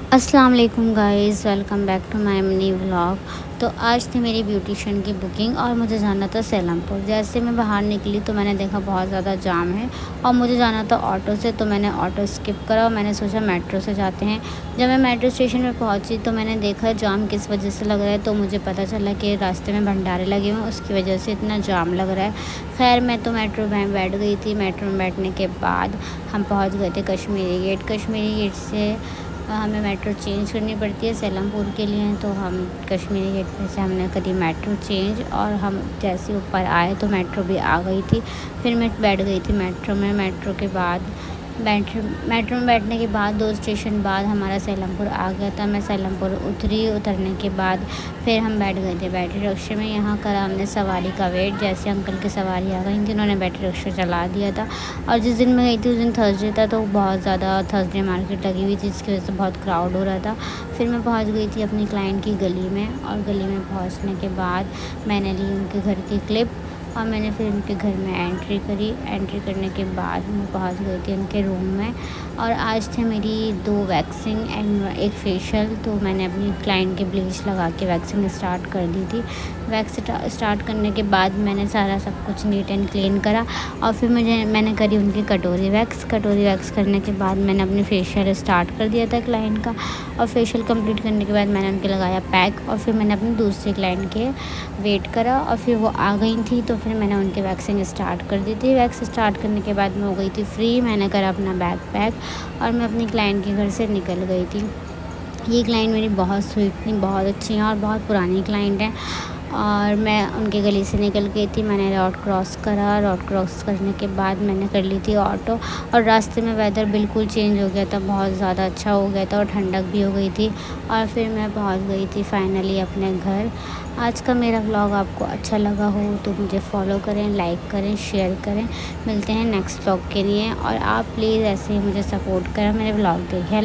अस्सलाम वालेकुम guys, welcome back to my mini vlog. तो आज थी मेरी ब्यूटिशियन की बुकिंग और मुझे जाना था सैलमपुर। जैसे मैं बाहर निकली तो मैंने देखा बहुत ज़्यादा जाम है और मुझे जाना था ऑटो से, तो मैंने ऑटो स्किप करा और मैंने सोचा मेट्रो से जाते हैं। जब मैं मेट्रो स्टेशन पर पहुंची तो मैंने देखा जाम किस वजह से लग रहा है, तो मुझे पता चला कि रास्ते में भंडारे लगे हुए हैं, उसकी वजह से इतना जाम लग रहा है। खैर मैं तो मेट्रो में बैठ गई थी। मेट्रो में बैठने के बाद हम पहुँच गए थे कश्मीरी गेट। कश्मीरी गेट से हमें मेट्रो चेंज करनी पड़ती है सैलमपुर के लिए, तो हम कश्मीरी गेट पे से हमने करी मेट्रो चेंज और हम जैसे ऊपर आए तो मेट्रो भी आ गई थी। फिर मैं बैठ गई थी मेट्रो में। मेट्रो में बैठने के बाद 2 स्टेशन बाद हमारा सैलमपुर आ गया था। मैं सैलमपुर उतरी। उतरने के बाद फिर हम बैठ गए थे बैटरी रिक्शे में। यहाँ करा हमने सवारी का वेट। जैसे अंकल की सवारी आ गई थी, उन्होंने बैटरी रिक्शा चला दिया था। और जिस दिन मैं गई थी उस दिन थर्सडे था, तो बहुत ज़्यादा थर्सडे मार्केट लगी हुई थी, जिसकी वजह से बहुत क्राउड हो रहा था। फिर मैं पहुँच गई थी अपनी क्लाइंट की गली में, और गली में पहुँचने के बाद मैंने ली उनके घर की क्लिप और मैंने फिर उनके घर में एंट्री करी। एंट्री करने के बाद मैं पहुंच गई थी उनके रूम में। और आज थे मेरी 2 वैक्सिंग एंड 1 फेशियल, तो मैंने अपनी क्लाइंट के ब्लीच लगा के वैक्सिंग स्टार्ट कर दी थी। वैक्स स्टार्ट करने के बाद मैंने सारा सब कुछ नीट एंड क्लीन करा और फिर मैंने करी उनकी कटोरी वैक्स करने के बाद मैंने अपनी फेशियल स्टार्ट कर दिया था क्लाइंट का। और फेशियल कंप्लीट करने के बाद मैंने उनके लगाया पैक और फिर मैंने अपनी दूसरी क्लाइंट के वेट करा और फिर वो आ गई थी, तो फिर मैंने उनकी वैक्सिंग स्टार्ट कर दी थी। वैक्स स्टार्ट करने के बाद मैं हो गई थी फ्री। मैंने करा अपना बैग पैक और मैं अपनी क्लाइंट के घर से निकल गई थी। ये क्लाइंट मेरी बहुत स्वीट थी, बहुत अच्छी हैं और बहुत पुरानी क्लाइंट हैं। और मैं उनके गली से निकल गई थी। मैंने रोड क्रॉस करा। रोड क्रॉस करने के बाद मैंने कर ली थी ऑटो। और रास्ते में वेदर बिल्कुल चेंज हो गया था, बहुत ज़्यादा अच्छा हो गया था और ठंडक भी हो गई थी। और फिर मैं पहुंच गई थी फाइनली अपने घर। आज का मेरा व्लॉग आपको अच्छा लगा हो तो मुझे फॉलो करें, लाइक करें, शेयर करें। मिलते हैं नेक्स्ट व्लॉग के लिए और आप प्लीज़ ऐसे ही मुझे सपोर्ट करें, मेरे व्लॉग देखें।